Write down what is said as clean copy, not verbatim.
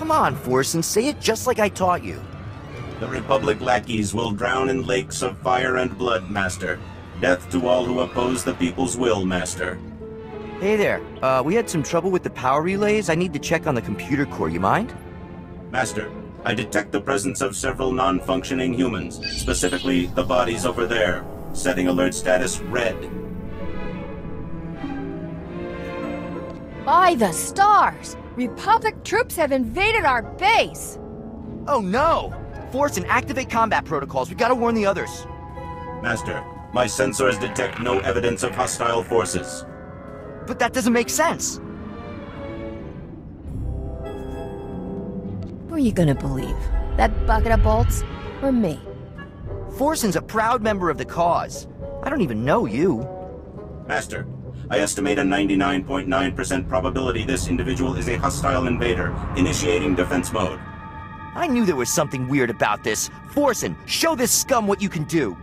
Come on, Forsen, say it just like I taught you. The Republic lackeys will drown in lakes of fire and blood, Master. Death to all who oppose the people's will, Master. Hey there, we had some trouble with the power relays. I need to check on the computer core, you mind? Master, I detect the presence of several non-functioning humans, specifically the bodies over there. Setting alert status red. By the stars! Republic troops have invaded our base! Oh no! Forsen, activate combat protocols. We gotta warn the others. Master, my sensors detect no evidence of hostile forces. But that doesn't make sense. Who are you gonna believe? That bucket of bolts? Or me? Forsen's a proud member of the cause. I don't even know you. Master, I estimate a 99.9% probability this individual is a hostile invader, initiating defense mode. I knew there was something weird about this. Forsen, show this scum what you can do.